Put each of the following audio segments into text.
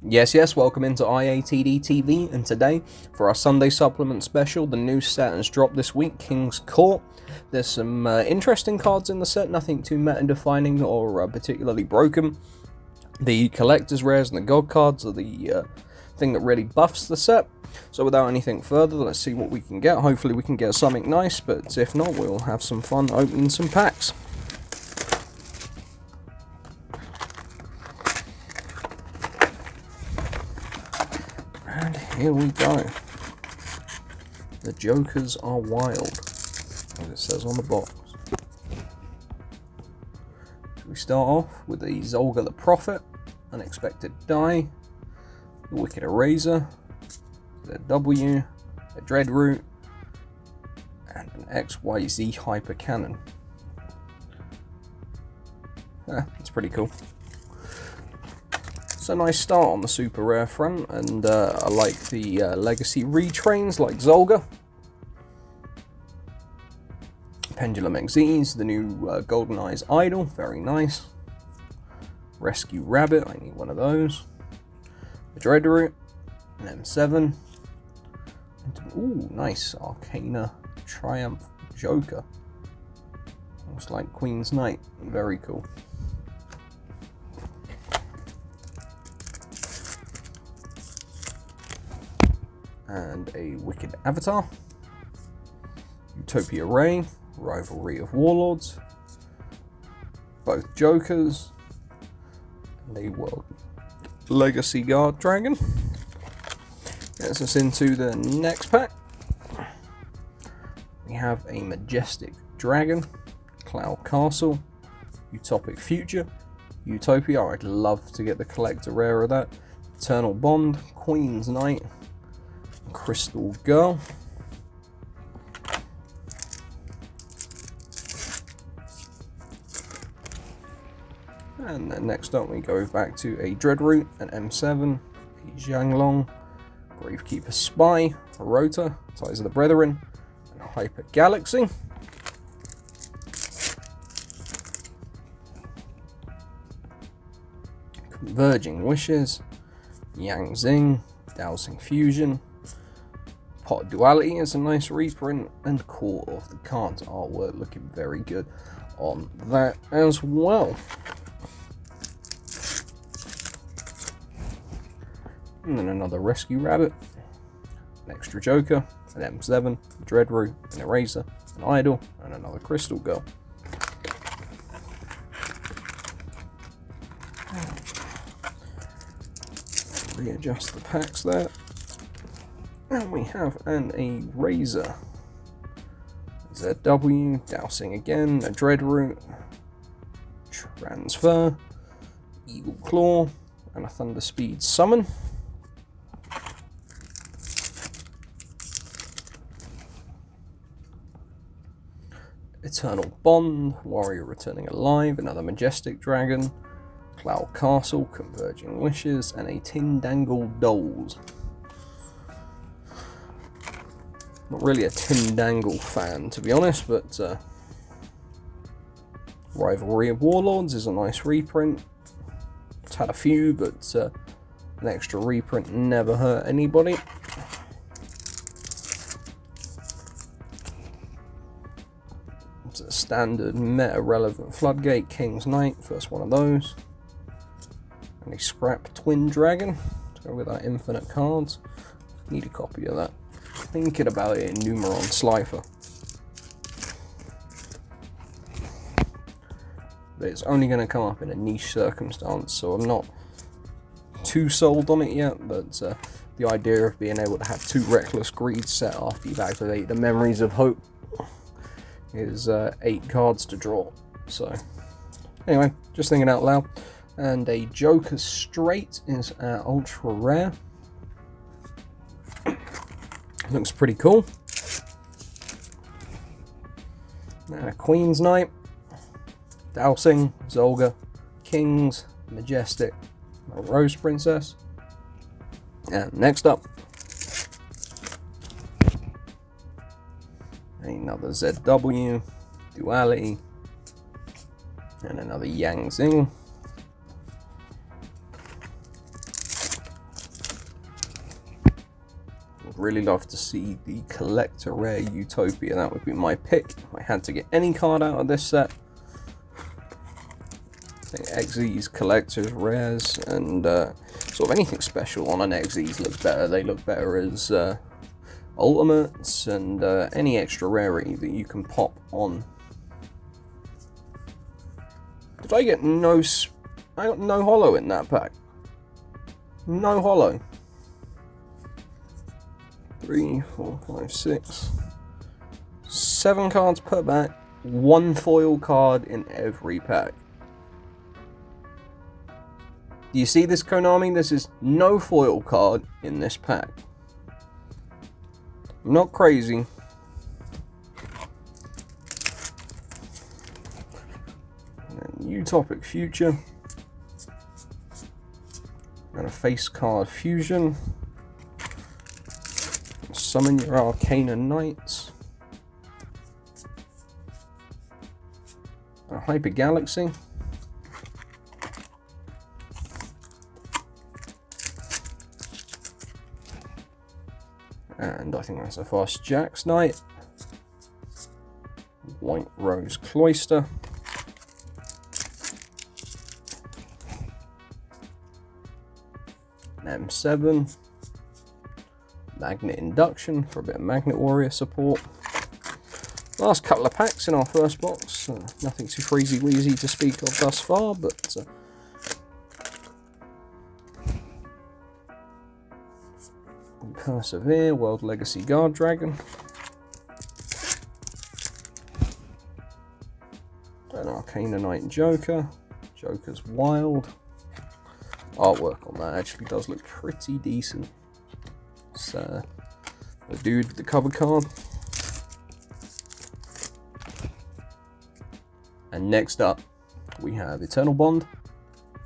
Yes, welcome into IATD TV, and today, for our Sunday supplement special, the new set has dropped this week, King's Court. There's some interesting cards in the set, nothing too meta-defining or particularly broken. The collector's rares and the god cards are the thing that really buffs the set. So without anything further, let's see what we can get. Hopefully we can get something nice, but if not, we'll have some fun opening some packs. And here we go. The Jokers are wild, as it says on the box. So we start off with the Zolga the Prophet, Unexpected Die, the Wicked Eraser, the W, a Dreadroot, and an XYZ Hyper Cannon. That's pretty cool. It's a nice start on the super rare front, and I like the legacy retrains like Zolga. Pendulum Xyz, the new Golden Eyes Idol, very nice. Rescue Rabbit, I need one of those. The Dreadroot, an M7. Ooh, nice Arcana Triumph Joker. Looks like Queen's Knight, very cool. And a Wicked Avatar, Utopia Ray, Rivalry of Warlords, both Jokers, and a World Legacy Guard Dragon. Gets us into the next pack. We have a Majestic Dragon, Cloud Castle, Utopic Future, Utopia, I'd love to get the collector rare of that, Eternal Bond, Queen's Knight, Crystal Girl. And then next up we go back to a Dreadroot, an M7, a Zhanglong, Gravekeeper Spy, a Rota, Ties of the Brethren, and Hyper Galaxy. Converging Wishes, Yang Xing, Dowsing Fusion, Pot Duality is a nice reprint, and Court of the Cards artwork looking very good on that as well. And then another Rescue Rabbit, an extra Joker, an M7, a Dreadroot, an Eraser, an Idol, and another Crystal Girl. Readjust the packs there. And we have an Eraser, ZW, Dowsing again, a Dreadroot, Transfer, Eagle Claw, and a Thunder Speed Summon. Eternal Bond, Warrior Returning Alive, another Majestic Dragon, Cloud Castle, Converging Wishes, and a Tindangle Dolls. Not really a Tindangle fan, to be honest, but Rivalry of Warlords is a nice reprint. It's had a few, but an extra reprint never hurt anybody. It's a standard meta-relevant Floodgate, King's Knight, first one of those. And a Scrap Twin Dragon to go with our infinite cards. Need a copy of that. Thinking about it in Numeron Slifer. But it's only going to come up in a niche circumstance, so I'm not too sold on it yet, but the idea of being able to have 2 Reckless Greed set after you've activated the Memories of Hope is 8 cards to draw. So anyway, just thinking out loud. And a Joker Straight is our ultra rare. Looks pretty cool. And a Queen's Knight, Dowsing, Zolga, Kings, Majestic, a Rose Princess. And next up, another ZW, Duality, And another Yang Zing. Would really love to see the collector rare Utopia. That would be my pick if I had to get any card out of this set. I think XZ's collectors rares and sort of anything special on an XZ's looks better. They look better as ultimates and any extra rarity that you can pop on. Did I get no? I got no holo in that pack. No holo. 3, 4, 5, 6, 7 cards per pack. 1 foil card in every pack. Do you see this, Konami? This is no foil card in this pack. I'm not crazy. Utopic Future. And a face card fusion. Summon your Arcana Knights. A Hyper Galaxy. And I think that's a Fast Jack's Knight. White Rose Cloister. M7. Magnet Induction for a bit of Magnet Warrior support. Last couple of packs in our first box. Nothing too Freezey Wheezey to speak of thus far, but we persevere. World Legacy Guard Dragon. An Arcana Knight Joker. Joker's Wild. Artwork on that actually does look pretty decent. It's the dude with the cover card. And next up, we have Eternal Bond,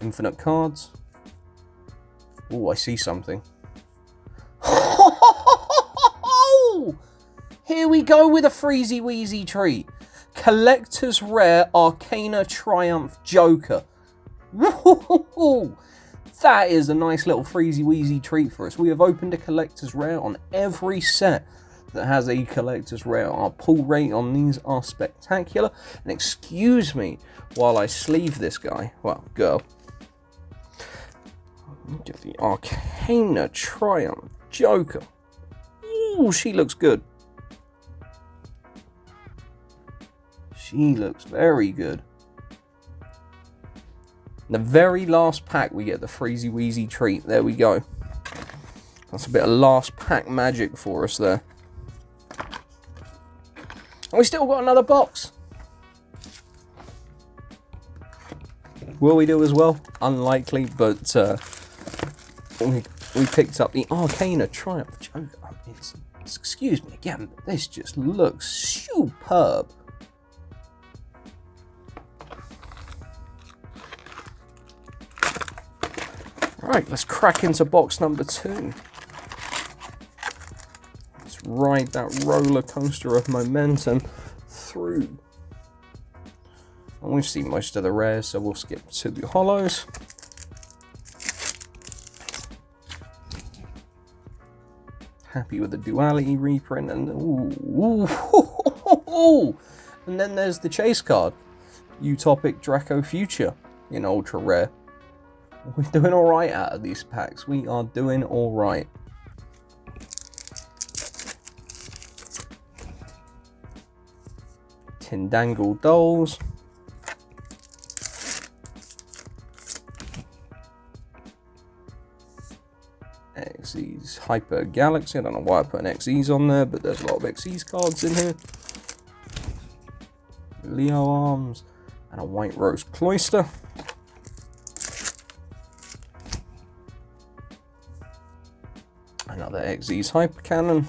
Infinite Cards. Oh, I see something. Here we go with a Freezey Wheezey treat. Collector's Rare Arcana Triumph Joker. Woohoo! That is a nice little Freezey Wheezey treat for us. We have opened a collector's rare on every set that has a collector's rare. Our pull rate on these are spectacular. And excuse me while I sleeve this guy. Well, girl. Look at the Arcana Triumph Joker. Ooh, she looks good. She looks very good. In the very last pack, we get the Freezey Wheezey treat. There we go. That's a bit of last pack magic for us there. And we still got another box. Will we do as well? Unlikely, but we picked up the Arcana Triumph Joker. Excuse me again, but this just looks superb. Right, let's crack into box number 2. Let's ride that roller coaster of momentum through. And we've seen most of the rares, so we'll skip to the holos. Happy with the duality reprint, and ooh, and then there's the chase card, Utopic Draco Future in ultra rare. We're doing alright out of these packs. We are doing alright. Tindangle Dolls. XE's Hyper Galaxy. I don't know why I put an XE's on there, but there's a lot of XE's cards in here. Leo Arms. And a White Rose Cloister. Another XE's Hyper Cannon.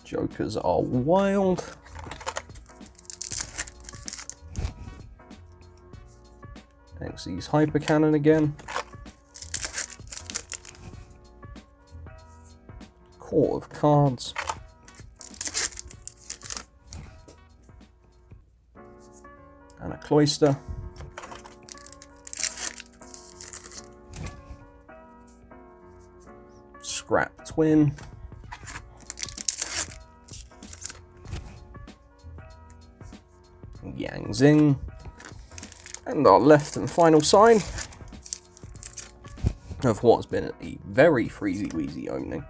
Jokers Are Wild. XE's Hyper Cannon again. Court of Cards. and a Cloister. Scrap Twin. Yang Zing. And our left and final sign of what's been a very Freezey Wheezey opening.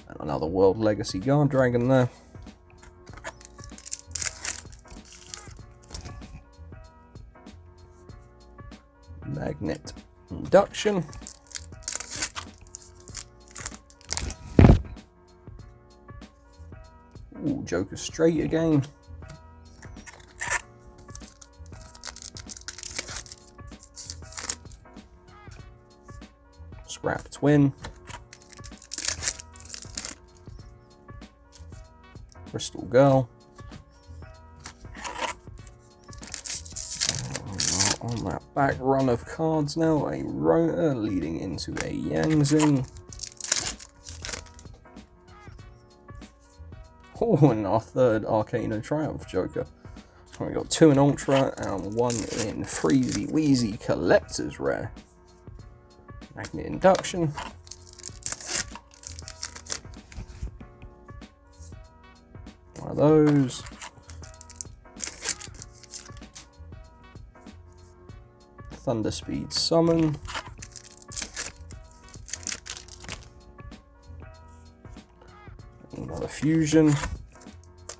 And another World Legacy Guard Dragon there. Magnet Induction. Ooh, Joker straight again. Scrap Twin. Crystal Girl. On that back run of cards now, a Rota leading into a Yang Zing. Oh, and our third Arcana Triumph Joker. We got 2 in Ultra and 1 in Freezey Wheezey Collector's Rare. Magnet Induction. One of those. Thunder Speed Summon. Another Fusion.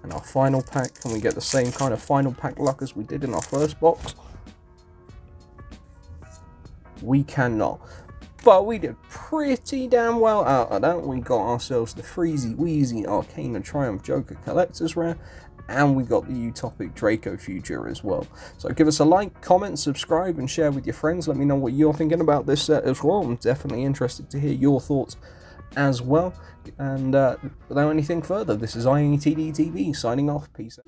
And our final pack. Can we get the same kind of final pack luck as we did in our first box? We cannot. But we did pretty damn well out of that. We got ourselves the Freezey Wheezey Arcana Triumph Joker Collector's Rare. And we got the Utopic Draco Future as well. So give us a like, comment, subscribe, and share with your friends. Let me know what you're thinking about this set as well. I'm definitely interested to hear your thoughts as well. And without anything further, this is IATD TV signing off. Peace out.